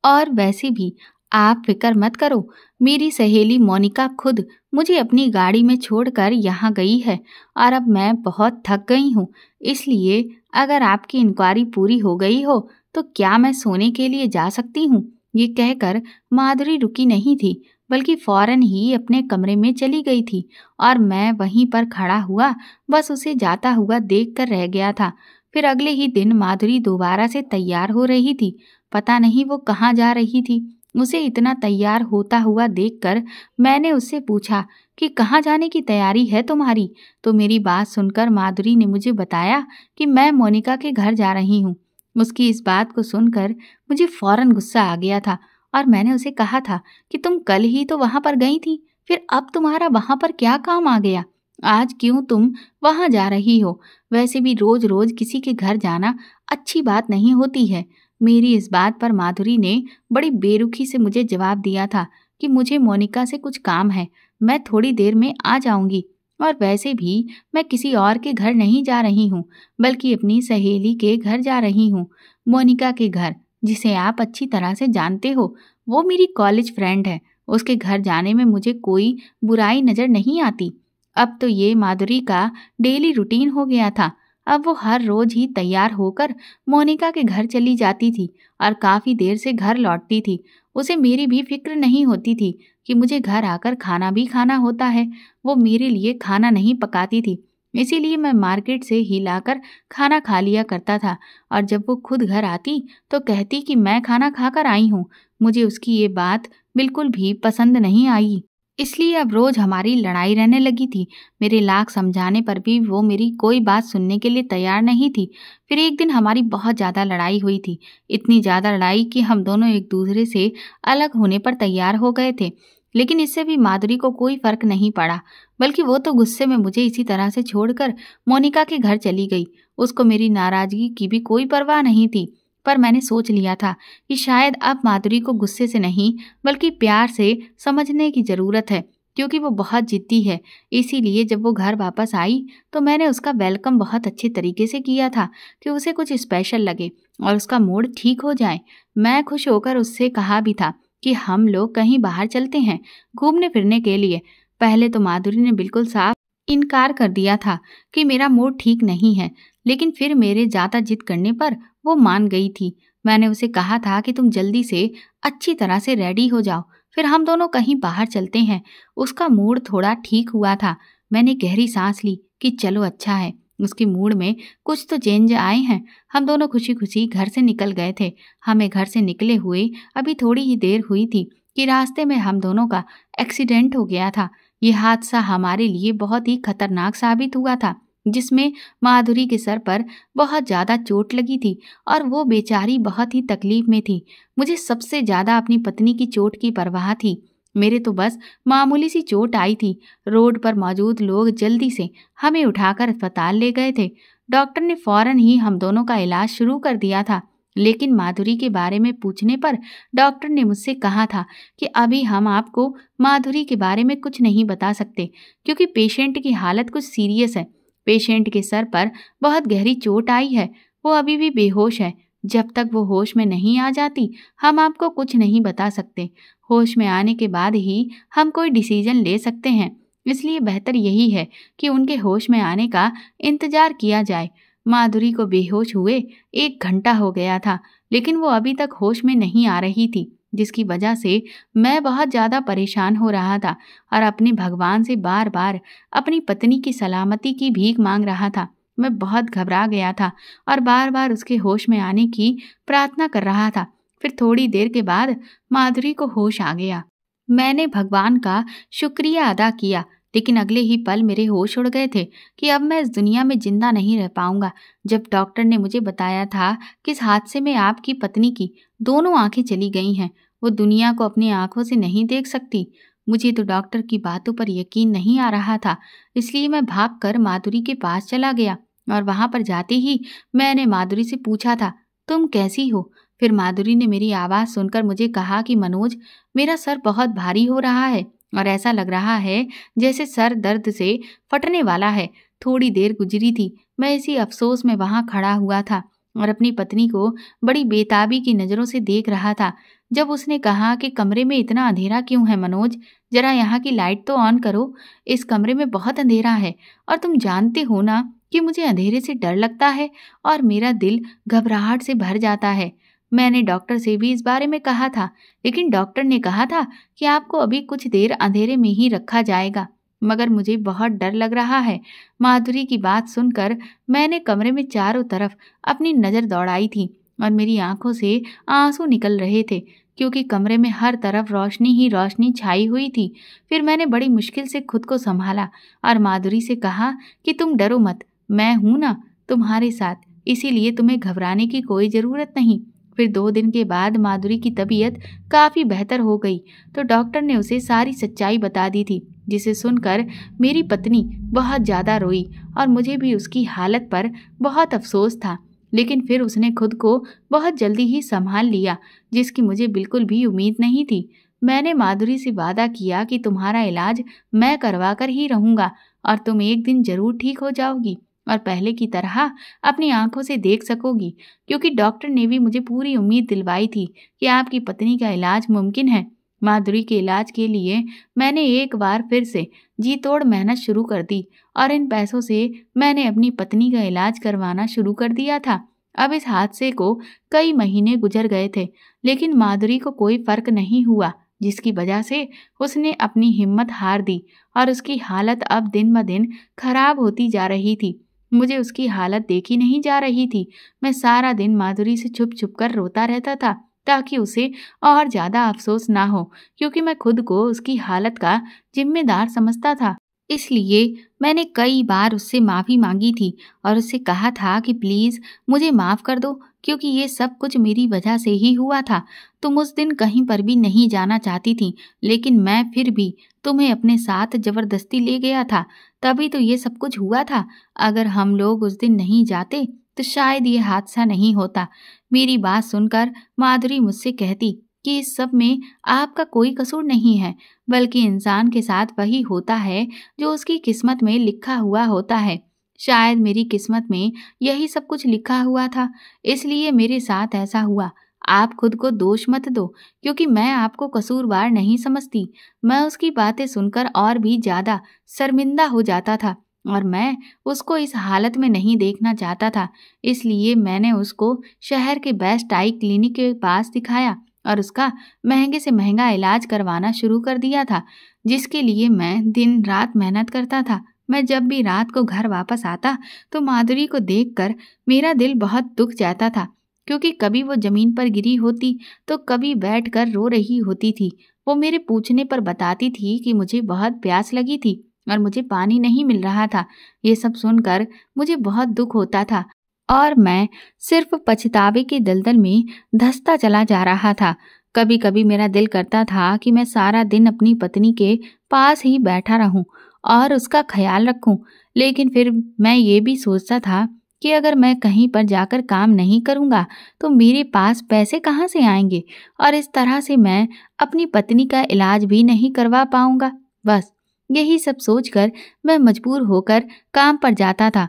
और वैसे भी आप फिक्र मत करो, मेरी सहेली मोनिका खुद मुझे अपनी गाड़ी में छोड़कर यहाँ गई है और अब मैं बहुत थक गई हूँ। इसलिए अगर आपकी इंक्वायरी पूरी हो गई हो तो क्या मैं सोने के लिए जा सकती हूँ? ये कहकर माधुरी रुकी नहीं थी, बल्कि फौरन ही अपने कमरे में चली गई थी और मैं वहीं पर खड़ा हुआ बस उसे जाता हुआ देख कर रह गया था। फिर अगले ही दिन माधुरी दोबारा से तैयार हो रही थी। पता नहीं वो कहाँ जा रही थी। उसे इतना तैयार होता हुआ देखकर मैंने उससे पूछा कि कहाँ जाने की तैयारी है तुम्हारी? तो मेरी बात सुनकर माधुरी ने मुझे बताया कि मैं मोनिका के घर जा रही हूँ। उसकी इस बात को सुनकर मुझे फौरन गुस्सा आ गया था और मैंने उसे कहा था कि तुम कल ही तो वहां पर गई थी, फिर अब तुम्हारा वहां पर क्या काम आ गया? आज क्यों तुम वहां जा रही हो? वैसे भी रोज रोज किसी के घर जाना अच्छी बात नहीं होती है। मेरी इस बात पर माधुरी ने बड़ी बेरुखी से मुझे जवाब दिया था कि मुझे मोनिका से कुछ काम है, मैं थोड़ी देर में आ जाऊंगी। और वैसे भी मैं किसी और के घर नहीं जा रही हूँ, बल्कि अपनी सहेली के घर जा रही हूँ, मोनिका के घर, जिसे आप अच्छी तरह से जानते हो। वो मेरी कॉलेज फ्रेंड है। उसके घर जाने में मुझे कोई बुराई नजर नहीं आती। अब तो ये माधुरी का डेली रूटीन हो गया था। अब वो हर रोज ही तैयार होकर मोनिका के घर चली जाती थी और काफी देर से घर लौटती थी। उसे मेरी भी फिक्र नहीं होती थी कि मुझे घर आकर खाना भी खाना होता है। वो मेरे लिए खाना नहीं पकाती थी, इसीलिए मैं मार्केट से ही लाकर खाना खा लिया करता था। और जब वो खुद घर आती तो कहती कि मैं खाना खाकर आई हूँ। मुझे उसकी ये बात बिल्कुल भी पसंद नहीं आई, इसलिए अब रोज हमारी लड़ाई रहने लगी थी। मेरे लाख समझाने पर भी वो मेरी कोई बात सुनने के लिए तैयार नहीं थी। फिर एक दिन हमारी बहुत ज़्यादा लड़ाई हुई थी, इतनी ज़्यादा लड़ाई कि हम दोनों एक दूसरे से अलग होने पर तैयार हो गए थे। लेकिन इससे भी माधुरी को कोई फर्क नहीं पड़ा, बल्कि वो तो गुस्से में मुझे इसी तरह से छोड़कर मोनिका के घर चली गई। उसको मेरी नाराजगी की भी कोई परवाह नहीं थी। पर मैंने सोच लिया था कि शायद अब माधुरी को गुस्से से नहीं बल्कि प्यार से समझने की ज़रूरत है, क्योंकि वो बहुत जिद्दी है। इसीलिए जब वो घर वापस आई तो मैंने उसका वेलकम बहुत अच्छे तरीके से किया था कि उसे कुछ स्पेशल लगे और उसका मूड ठीक हो जाए। मैं खुश होकर उससे कहा भी था कि हम लोग कहीं बाहर चलते हैं घूमने फिरने के लिए। पहले तो माधुरी ने बिल्कुल साफ इनकार कर दिया था कि मेरा मूड ठीक नहीं है, लेकिन फिर मेरे ज़्यादा जिद करने पर वो मान गई थी। मैंने उसे कहा था कि तुम जल्दी से अच्छी तरह से रेडी हो जाओ, फिर हम दोनों कहीं बाहर चलते हैं। उसका मूड थोड़ा ठीक हुआ था। मैंने गहरी सांस ली कि चलो अच्छा है, उसके मूड में कुछ तो चेंज आए हैं। हम दोनों खुशी खुशी घर से निकल गए थे। हमें घर से निकले हुए अभी थोड़ी ही देर हुई थी कि रास्ते में हम दोनों का एक्सीडेंट हो गया था। ये हादसा हमारे लिए बहुत ही खतरनाक साबित हुआ था, जिसमें माधुरी के सर पर बहुत ज़्यादा चोट लगी थी और वो बेचारी बहुत ही तकलीफ में थी। मुझे सबसे ज़्यादा अपनी पत्नी की चोट की परवाह थी। मेरे तो बस मामूली सी चोट आई थी। रोड पर मौजूद लोग जल्दी से हमें उठाकर अस्पताल ले गए थे। डॉक्टर ने फौरन ही हम दोनों का इलाज शुरू कर दिया था। लेकिन माधुरी के बारे में पूछने पर डॉक्टर ने मुझसे कहा था कि अभी हम आपको माधुरी के बारे में कुछ नहीं बता सकते, क्योंकि पेशेंट की हालत कुछ सीरियस है। पेशेंट के सर पर बहुत गहरी चोट आई है। वो अभी भी बेहोश है। जब तक वो होश में नहीं आ जाती हम आपको कुछ नहीं बता सकते। होश में आने के बाद ही हम कोई डिसीजन ले सकते हैं, इसलिए बेहतर यही है कि उनके होश में आने का इंतजार किया जाए। माधुरी को बेहोश हुए 1 घंटा हो गया था, लेकिन वो अभी तक होश में नहीं आ रही थी, जिसकी वजह से मैं बहुत ज़्यादा परेशान हो रहा था और अपने भगवान से बार बार अपनी पत्नी की सलामती की भीख मांग रहा था। मैं बहुत घबरा गया था और बार बार उसके होश में आने की प्रार्थना कर रहा था। फिर थोड़ी देर के बाद माधुरी को होश आ गया। मैंने भगवान का शुक्रिया अदा किया, लेकिन अगले ही पल मेरे होश उड़ गए थे कि अब मैं इस दुनिया में जिंदा नहीं रह पाऊंगा। जब डॉक्टर ने मुझे बताया था कि इस हादसे में आपकी पत्नी की दोनों आंखें चली गई हैं, वो दुनिया को अपनी आंखों से नहीं देख सकती। मुझे तो डॉक्टर की बातों पर यकीन नहीं आ रहा था, इसलिए मैं भागकर माधुरी के पास चला गया और वहां पर जाते ही मैंने माधुरी से पूछा था, तुम कैसी हो? फिर माधुरी ने मेरी आवाज़ सुनकर मुझे कहा कि मनोज, मेरा सर बहुत भारी हो रहा है और ऐसा लग रहा है जैसे सर दर्द से फटने वाला है। थोड़ी देर गुजरी थी, मैं इसी अफसोस में वहां खड़ा हुआ था और अपनी पत्नी को बड़ी बेताबी की नज़रों से देख रहा था। जब उसने कहा कि कमरे में इतना अंधेरा क्यों है मनोज, जरा यहाँ की लाइट तो ऑन करो, इस कमरे में बहुत अंधेरा है और तुम जानते हो ना कि मुझे अंधेरे से डर लगता है और मेरा दिल घबराहट से भर जाता है। मैंने डॉक्टर से भी इस बारे में कहा था, लेकिन डॉक्टर ने कहा था कि आपको अभी कुछ देर अंधेरे में ही रखा जाएगा, मगर मुझे बहुत डर लग रहा है। माधुरी की बात सुनकर मैंने कमरे में चारों तरफ अपनी नज़र दौड़ाई थी और मेरी आंखों से आंसू निकल रहे थे, क्योंकि कमरे में हर तरफ रोशनी ही रोशनी छाई हुई थी। फिर मैंने बड़ी मुश्किल से खुद को संभाला और माधुरी से कहा कि तुम डरो मत, मैं हूं ना तुम्हारे साथ, इसीलिए तुम्हें घबराने की कोई ज़रूरत नहीं। फिर 2 दिन के बाद माधुरी की तबीयत काफ़ी बेहतर हो गई तो डॉक्टर ने उसे सारी सच्चाई बता दी थी, जिसे सुनकर मेरी पत्नी बहुत ज़्यादा रोई और मुझे भी उसकी हालत पर बहुत अफसोस था। लेकिन फिर उसने खुद को बहुत जल्दी ही संभाल लिया, जिसकी मुझे बिल्कुल भी उम्मीद नहीं थी। मैंने माधुरी से वादा किया कि तुम्हारा इलाज मैं करवा कर ही रहूँगा और तुम एक दिन ज़रूर ठीक हो जाओगी और पहले की तरह अपनी आंखों से देख सकोगी, क्योंकि डॉक्टर ने भी मुझे पूरी उम्मीद दिलवाई थी कि आपकी पत्नी का इलाज मुमकिन है। माधुरी के इलाज के लिए मैंने एक बार फिर से जी तोड़ मेहनत शुरू कर दी और इन पैसों से मैंने अपनी पत्नी का इलाज करवाना शुरू कर दिया था। अब इस हादसे को कई महीने गुजर गए थे, लेकिन माधुरी को कोई फर्क नहीं हुआ, जिसकी वजह से उसने अपनी हिम्मत हार दी और उसकी हालत अब दिन ब दिन खराब होती जा रही थी। मुझे उसकी हालत देखी नहीं जा रही थी। मैं सारा दिन माधुरी से छुप छुप कर रोता रहता था ताकि उसे और ज़्यादा अफसोस ना हो, क्योंकि मैं खुद को उसकी हालत का जिम्मेदार समझता था। इसलिए मैंने कई बार उससे माफ़ी मांगी थी और उससे कहा था कि प्लीज़ मुझे माफ़ कर दो, क्योंकि ये सब कुछ मेरी वजह से ही हुआ था। तुम उस दिन कहीं पर भी नहीं जाना चाहती थी, लेकिन मैं फिर भी तुम्हें अपने साथ ज़बरदस्ती ले गया था, तभी तो ये सब कुछ हुआ था। अगर हम लोग उस दिन नहीं जाते तो शायद ये हादसा नहीं होता। मेरी बात सुनकर माधुरी मुझसे कहती कि इस सब में आपका कोई कसूर नहीं है, बल्कि इंसान के साथ वही होता है जो उसकी किस्मत में लिखा हुआ होता है। शायद मेरी किस्मत में यही सब कुछ लिखा हुआ था, इसलिए मेरे साथ ऐसा हुआ। आप खुद को दोष मत दो, क्योंकि मैं आपको कसूरवार नहीं समझती। मैं उसकी बातें सुनकर और भी ज़्यादा शर्मिंदा हो जाता था और मैं उसको इस हालत में नहीं देखना चाहता था। इसलिए मैंने उसको शहर के बेस्ट आई क्लिनिक के पास दिखाया और उसका महंगे से महंगा इलाज करवाना शुरू कर दिया था, जिसके लिए मैं दिन रात मेहनत करता था। मैं जब भी रात को घर वापस आता तो माधुरी को देखकर मेरा दिल बहुत दुख जाता था, क्योंकि कभी वो ज़मीन पर गिरी होती तो कभी बैठकर रो रही होती थी। वो मेरे पूछने पर बताती थी कि मुझे बहुत प्यास लगी थी और मुझे पानी नहीं मिल रहा था। ये सब सुनकर मुझे बहुत दुख होता था और मैं सिर्फ पछतावे के दलदल में धंसता चला जा रहा था। कभी कभी मेरा दिल करता था कि मैं सारा दिन अपनी पत्नी के पास ही बैठा रहूं और उसका ख्याल रखूं, लेकिन फिर मैं ये भी सोचता था कि अगर मैं कहीं पर जाकर काम नहीं करूंगा तो मेरे पास पैसे कहाँ से आएंगे और इस तरह से मैं अपनी पत्नी का इलाज भी नहीं करवा पाऊंगा। बस यही सब सोचकर मैं मजबूर होकर काम पर जाता था।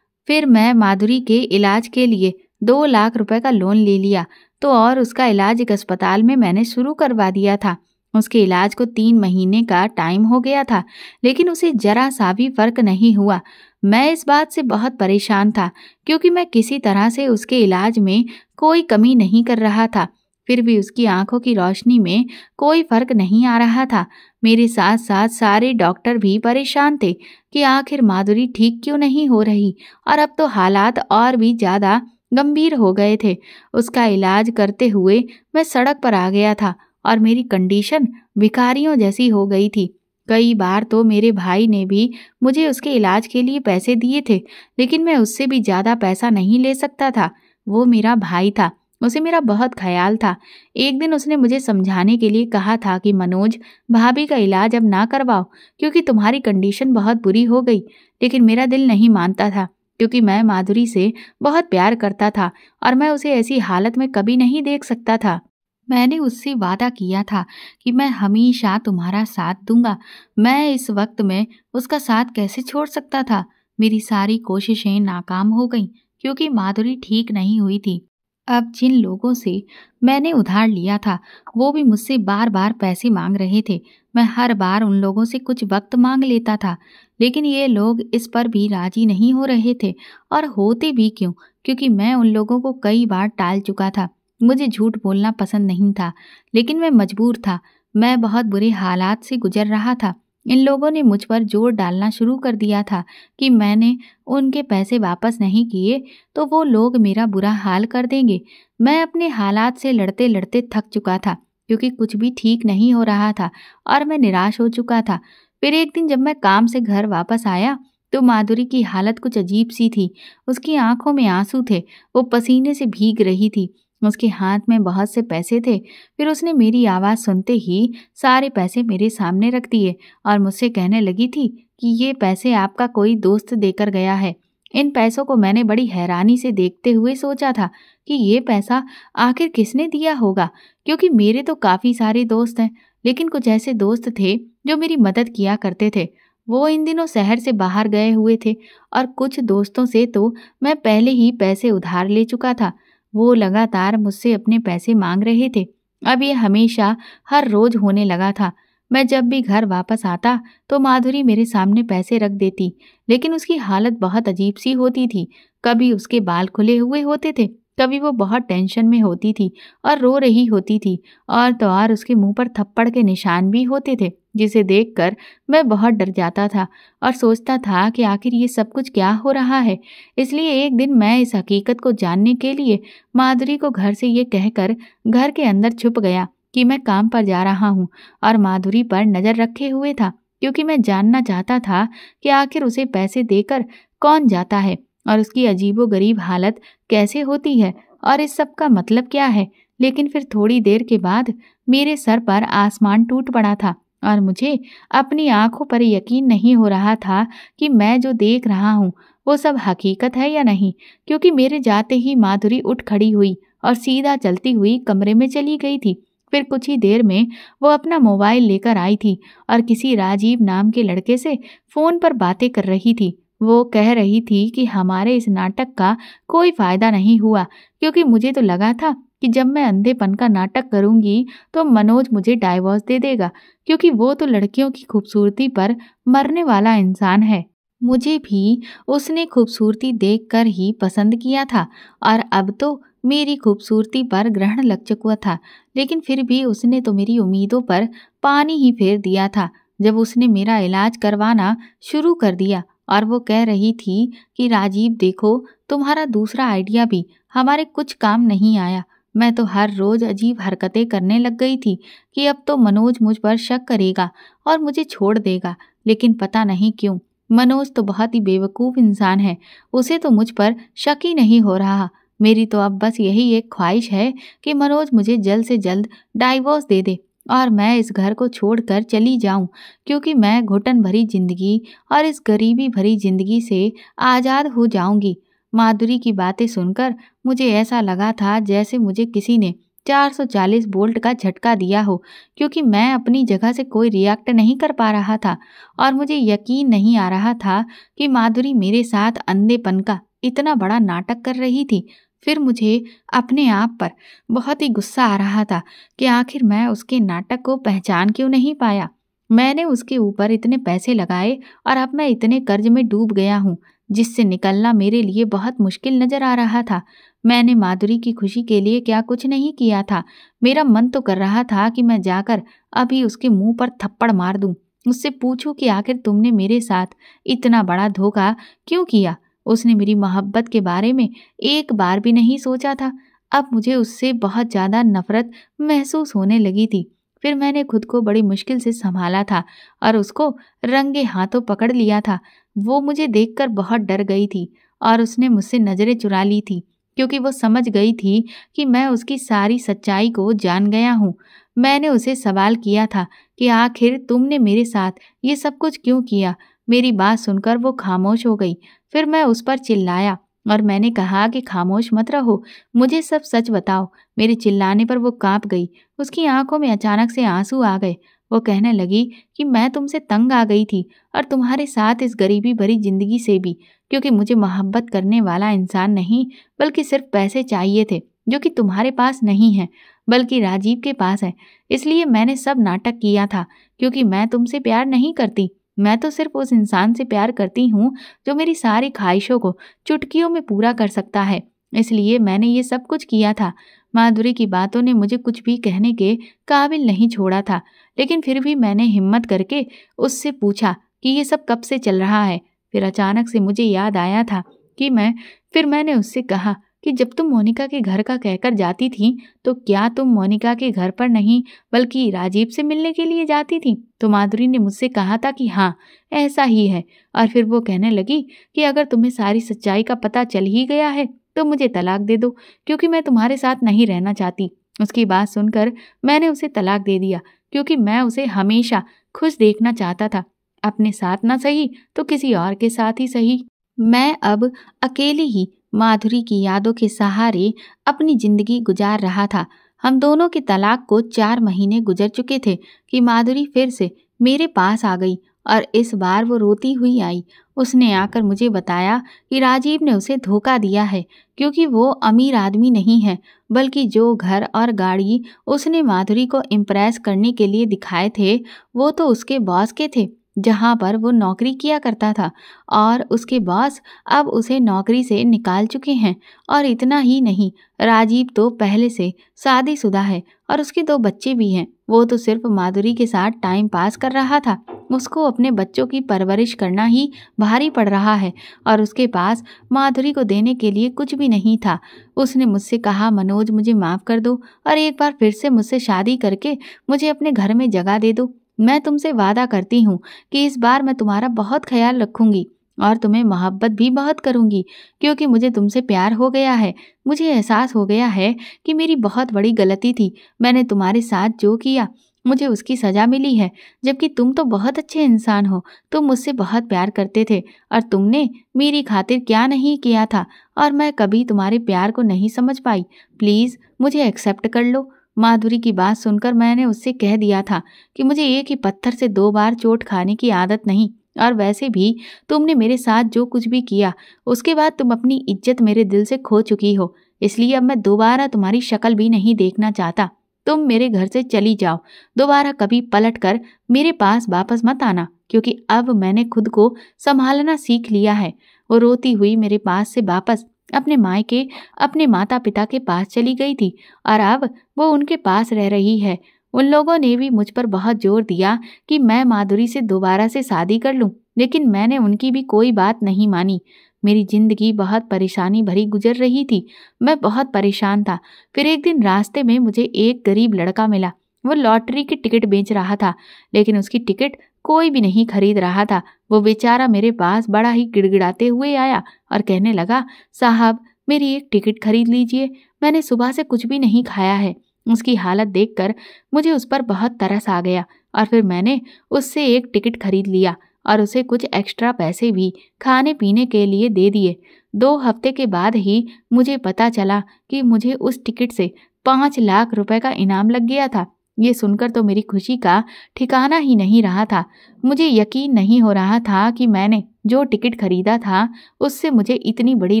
फिर मैं माधुरी के इलाज के लिए 2 लाख रुपए का लोन ले लिया तो और उसका इलाज एक अस्पताल में मैंने शुरू करवा दिया था। उसके इलाज को 3 महीने का टाइम हो गया था, लेकिन उसे जरा सा भी फर्क नहीं हुआ। मैं इस बात से बहुत परेशान था, क्योंकि मैं किसी तरह से उसके इलाज में कोई कमी नहीं कर रहा था। फिर भी उसकी आंखों की रोशनी में कोई फर्क नहीं आ रहा था। मेरे साथ साथ सारे डॉक्टर भी परेशान थे कि आखिर माधुरी ठीक क्यों नहीं हो रही, और अब तो हालात और भी ज़्यादा गंभीर हो गए थे। उसका इलाज करते हुए मैं सड़क पर आ गया था और मेरी कंडीशन भिखारियों जैसी हो गई थी। कई बार तो मेरे भाई ने भी मुझे उसके इलाज के लिए पैसे दिए थे, लेकिन मैं उससे भी ज़्यादा पैसा नहीं ले सकता था। वो मेरा भाई था, उसे मेरा बहुत ख्याल था। एक दिन उसने मुझे समझाने के लिए कहा था कि मनोज, भाभी का इलाज अब ना करवाओ, क्योंकि तुम्हारी कंडीशन बहुत बुरी हो गई। लेकिन मेरा दिल नहीं मानता था, क्योंकि मैं माधुरी से बहुत प्यार करता था और मैं उसे ऐसी हालत में कभी नहीं देख सकता था। मैंने उससे वादा किया था कि मैं हमेशा तुम्हारा साथ दूंगा। मैं इस वक्त में उसका साथ कैसे छोड़ सकता था। मेरी सारी कोशिशें नाकाम हो गईं, क्योंकि माधुरी ठीक नहीं हुई थी। अब जिन लोगों से मैंने उधार लिया था वो भी मुझसे बार बार पैसे मांग रहे थे। मैं हर बार उन लोगों से कुछ वक्त मांग लेता था, लेकिन ये लोग इस पर भी राजी नहीं हो रहे थे। और होते भी क्यों, क्योंकि मैं उन लोगों को कई बार टाल चुका था। मुझे झूठ बोलना पसंद नहीं था, लेकिन मैं मजबूर था। मैं बहुत बुरे हालात से गुजर रहा था। इन लोगों ने मुझ पर जोर डालना शुरू कर दिया था कि मैंने उनके पैसे वापस नहीं किए तो वो लोग मेरा बुरा हाल कर देंगे। मैं अपने हालात से लड़ते लड़ते थक चुका था, क्योंकि कुछ भी ठीक नहीं हो रहा था और मैं निराश हो चुका था। फिर एक दिन जब मैं काम से घर वापस आया तो माधुरी की हालत कुछ अजीब सी थी। उसकी आंखों में आंसू थे, वो पसीने से भीग रही थी। उसके हाथ में बहुत से पैसे थे। फिर उसने मेरी आवाज़ सुनते ही सारे पैसे मेरे सामने रख दिए और मुझसे कहने लगी थी कि ये पैसे आपका कोई दोस्त देकर गया है। इन पैसों को मैंने बड़ी हैरानी से देखते हुए सोचा था कि ये पैसा आखिर किसने दिया होगा, क्योंकि मेरे तो काफ़ी सारे दोस्त हैं, लेकिन कुछ ऐसे दोस्त थे जो मेरी मदद किया करते थे। वो इन दिनों शहर से बाहर गए हुए थे और कुछ दोस्तों से तो मैं पहले ही पैसे उधार ले चुका था। वो लगातार मुझसे अपने पैसे मांग रहे थे। अब ये हमेशा हर रोज होने लगा था। मैं जब भी घर वापस आता तो माधुरी मेरे सामने पैसे रख देती, लेकिन उसकी हालत बहुत अजीब सी होती थी। कभी उसके बाल खुले हुए होते थे, कभी वो बहुत टेंशन में होती थी और रो रही होती थी, और तो और उसके मुंह पर थप्पड़ के निशान भी होते थे, जिसे देखकर मैं बहुत डर जाता था और सोचता था कि आखिर ये सब कुछ क्या हो रहा है। इसलिए एक दिन मैं इस हकीकत को जानने के लिए माधुरी को घर से ये कहकर घर के अंदर छुप गया कि मैं काम पर जा रहा हूँ और माधुरी पर नज़र रखे हुए था, क्योंकि मैं जानना चाहता था कि आखिर उसे पैसे देकर कौन जाता है और उसकी अजीबोगरीब हालत कैसे होती है और इस सब का मतलब क्या है। लेकिन फिर थोड़ी देर के बाद मेरे सर पर आसमान टूट पड़ा था और मुझे अपनी आंखों पर यकीन नहीं हो रहा था कि मैं जो देख रहा हूँ वो सब हकीकत है या नहीं, क्योंकि मेरे जाते ही माधुरी उठ खड़ी हुई और सीधा चलती हुई कमरे में चली गई थी। फिर कुछ ही देर में वो अपना मोबाइल लेकर आई थी और किसी राजीव नाम के लड़के से फ़ोन पर बातें कर रही थी। वो कह रही थी कि हमारे इस नाटक का कोई फ़ायदा नहीं हुआ, क्योंकि मुझे तो लगा था कि जब मैं अंधेपन का नाटक करूंगी तो मनोज मुझे डाइवोर्स दे देगा, क्योंकि वो तो लड़कियों की खूबसूरती पर मरने वाला इंसान है। मुझे भी उसने खूबसूरती देखकर ही पसंद किया था और अब तो मेरी खूबसूरती पर ग्रहण लग चुका था, लेकिन फिर भी उसने तो मेरी उम्मीदों पर पानी ही फेर दिया था जब उसने मेरा इलाज करवाना शुरू कर दिया। और वो कह रही थी कि राजीव देखो, तुम्हारा दूसरा आइडिया भी हमारे कुछ काम नहीं आया। मैं तो हर रोज अजीब हरकतें करने लग गई थी कि अब तो मनोज मुझ पर शक करेगा और मुझे छोड़ देगा, लेकिन पता नहीं क्यों मनोज तो बहुत ही बेवकूफ़ इंसान है, उसे तो मुझ पर शक ही नहीं हो रहा। मेरी तो अब बस यही एक ख्वाहिश है कि मनोज मुझे जल्द से जल्द डाइवोर्स दे दे और मैं इस घर को छोड़कर चली जाऊं, क्योंकि मैं घुटन भरी जिंदगी और इस गरीबी भरी जिंदगी से आज़ाद हो जाऊंगी। माधुरी की बातें सुनकर मुझे ऐसा लगा था जैसे मुझे किसी ने 440 वोल्ट का झटका दिया हो, क्योंकि मैं अपनी जगह से कोई रिएक्ट नहीं कर पा रहा था और मुझे यकीन नहीं आ रहा था कि माधुरी मेरे साथ अंधेपन का इतना बड़ा नाटक कर रही थी। फिर मुझे अपने आप पर बहुत ही गुस्सा आ रहा था कि आखिर मैं उसके नाटक को पहचान क्यों नहीं पाया। मैंने उसके ऊपर इतने पैसे लगाए और अब मैं इतने कर्ज में डूब गया हूँ जिससे निकलना मेरे लिए बहुत मुश्किल नजर आ रहा था। मैंने माधुरी की खुशी के लिए क्या कुछ नहीं किया था। मेरा मन तो कर रहा था कि मैं जाकर अभी उसके मुंह पर थप्पड़ मार दूं, उससे पूछूं कि आखिर तुमने मेरे साथ इतना बड़ा धोखा क्यों किया। उसने मेरी मोहब्बत के बारे में एक बार भी नहीं सोचा था। अब मुझे उससे बहुत ज़्यादा नफरत महसूस होने लगी थी। फिर मैंने खुद को बड़ी मुश्किल से संभाला था और उसको रंगे हाथों पकड़ लिया था। वो मुझे देखकर बहुत डर गई थी और उसने मुझसे नज़रें चुरा ली थी, क्योंकि वो समझ गई थी कि मैं उसकी सारी सच्चाई को जान गया हूँ। मैंने उसे सवाल किया था कि आखिर तुमने मेरे साथ ये सब कुछ क्यों किया। मेरी बात सुनकर वो खामोश हो गई। फिर मैं उस पर चिल्लाया और मैंने कहा कि खामोश मत रहो, मुझे सब सच बताओ। मेरे चिल्लाने पर वो कांप गई। उसकी आंखों में अचानक से आंसू आ गए। वो कहने लगी कि मैं तुमसे तंग आ गई थी और तुम्हारे साथ इस गरीबी भरी जिंदगी से भी, क्योंकि मुझे मोहब्बत करने वाला इंसान नहीं बल्कि सिर्फ पैसे चाहिए थे, जो कि तुम्हारे पास नहीं है बल्कि राजीव के पास है। इसलिए मैंने सब नाटक किया था, क्योंकि मैं तुमसे प्यार नहीं करती। मैं तो सिर्फ उस इंसान से प्यार करती हूँ जो मेरी सारी ख्वाहिशों को चुटकियों में पूरा कर सकता है। इसलिए मैंने ये सब कुछ किया था। माधुरी की बातों ने मुझे कुछ भी कहने के काबिल नहीं छोड़ा था, लेकिन फिर भी मैंने हिम्मत करके उससे पूछा कि ये सब कब से चल रहा है। फिर अचानक से मुझे याद आया था कि मैंने उससे कहा कि जब तुम मोनिका के घर का कहकर जाती थी तो क्या तुम मोनिका के घर पर नहीं बल्कि राजीव से मिलने के लिए जाती थी? तो माधुरी ने मुझसे कहा था कि हाँ ऐसा ही है, और फिर वो कहने लगी कि अगर तुम्हें सारी सच्चाई का पता चल ही गया है तो मुझे तलाक दे दो, क्योंकि मैं तुम्हारे साथ नहीं रहना चाहती। उसकी बात सुनकर मैंने उसे तलाक दे दिया, क्योंकि मैं उसे हमेशा खुश देखना चाहता था, अपने साथ ना सही तो किसी और के साथ ही सही। मैं अब अकेले ही माधुरी की यादों के सहारे अपनी जिंदगी गुजार रहा था। हम दोनों के तलाक को 4 महीने गुजर चुके थे कि माधुरी फिर से मेरे पास आ गई, और इस बार वो रोती हुई आई। उसने आकर मुझे बताया कि राजीव ने उसे धोखा दिया है, क्योंकि वो अमीर आदमी नहीं है, बल्कि जो घर और गाड़ी उसने माधुरी को इम्प्रेस करने के लिए दिखाए थे वो तो उसके बॉस के थे, जहाँ पर वो नौकरी किया करता था, और उसके बॉस अब उसे नौकरी से निकाल चुके हैं। और इतना ही नहीं, राजीव तो पहले से शादीशुदा है और उसके 2 बच्चे भी हैं। वो तो सिर्फ माधुरी के साथ टाइम पास कर रहा था, उसको अपने बच्चों की परवरिश करना ही भारी पड़ रहा है, और उसके पास माधुरी को देने के लिए कुछ भी नहीं था। उसने मुझसे कहा, मनोज मुझे माफ़ कर दो और एक बार फिर से मुझसे शादी करके मुझे अपने घर में जगह दे दो। मैं तुमसे वादा करती हूँ कि इस बार मैं तुम्हारा बहुत ख्याल रखूंगी और तुम्हें मोहब्बत भी बहुत करूंगी, क्योंकि मुझे तुमसे प्यार हो गया है। मुझे एहसास हो गया है कि मेरी बहुत बड़ी गलती थी। मैंने तुम्हारे साथ जो किया मुझे उसकी सज़ा मिली है, जबकि तुम तो बहुत अच्छे इंसान हो। तुम मुझसे बहुत प्यार करते थे और तुमने मेरी खातिर क्या नहीं किया था, और मैं कभी तुम्हारे प्यार को नहीं समझ पाई। प्लीज़ मुझे एक्सेप्ट कर लो। माधुरी की बात सुनकर मैंने उससे कह दिया था कि मुझे एक ही पत्थर से 2 बार चोट खाने की आदत नहीं, और वैसे भी तुमने मेरे साथ जो कुछ भी किया उसके बाद तुम अपनी इज्जत मेरे दिल से खो चुकी हो, इसलिए अब मैं दोबारा तुम्हारी शक्ल भी नहीं देखना चाहता। तुम मेरे घर से चली जाओ, दोबारा कभी पलट कर मेरे पास वापस मत आना, क्योंकि अब मैंने खुद को संभालना सीख लिया है। वो रोती हुई मेरे पास से वापस अपने मायके, अपने माता पिता के पास चली गई थी, और अब वो उनके पास रह रही है। उन लोगों ने भी मुझ पर बहुत जोर दिया कि मैं माधुरी से दोबारा से शादी कर लूं, लेकिन मैंने उनकी भी कोई बात नहीं मानी। मेरी जिंदगी बहुत परेशानी भरी गुजर रही थी, मैं बहुत परेशान था। फिर एक दिन रास्ते में मुझे एक गरीब लड़का मिला। वो लॉटरी की टिकट बेच रहा था, लेकिन उसकी टिकट कोई भी नहीं खरीद रहा था। वो बेचारा मेरे पास बड़ा ही गिड़गिड़ाते हुए आया और कहने लगा, साहब मेरी एक टिकट खरीद लीजिए, मैंने सुबह से कुछ भी नहीं खाया है। उसकी हालत देखकर मुझे उस पर बहुत तरस आ गया, और फिर मैंने उससे एक टिकट खरीद लिया और उसे कुछ एक्स्ट्रा पैसे भी खाने पीने के लिए दे दिए। 2 हफ्ते के बाद ही मुझे पता चला कि मुझे उस टिकट से 5 लाख रुपए का इनाम लग गया था। ये सुनकर तो मेरी खुशी का ठिकाना ही नहीं रहा था। मुझे यकीन नहीं हो रहा था कि मैंने जो टिकट खरीदा था उससे मुझे इतनी बड़ी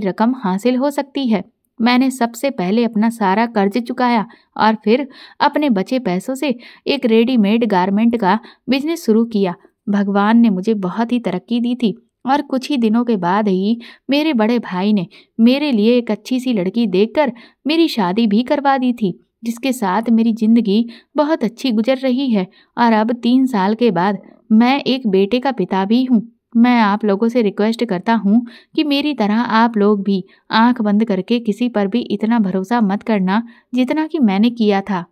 रकम हासिल हो सकती है। मैंने सबसे पहले अपना सारा कर्ज चुकाया और फिर अपने बचे पैसों से एक रेडीमेड गारमेंट का बिजनेस शुरू किया। भगवान ने मुझे बहुत ही तरक्की दी थी, और कुछ ही दिनों के बाद ही मेरे बड़े भाई ने मेरे लिए एक अच्छी सी लड़की देखकर मेरी शादी भी करवा दी थी, जिसके साथ मेरी जिंदगी बहुत अच्छी गुजर रही है। और अब 3 साल के बाद मैं एक बेटे का पिता भी हूँ। मैं आप लोगों से रिक्वेस्ट करता हूँ कि मेरी तरह आप लोग भी आंख बंद करके किसी पर भी इतना भरोसा मत करना जितना कि मैंने किया था।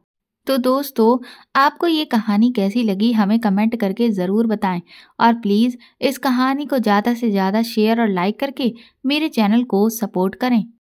तो दोस्तों, आपको ये कहानी कैसी लगी हमें कमेंट करके ज़रूर बताएं, और प्लीज़ इस कहानी को ज़्यादा से ज़्यादा शेयर और लाइक करके मेरे चैनल को सपोर्ट करें।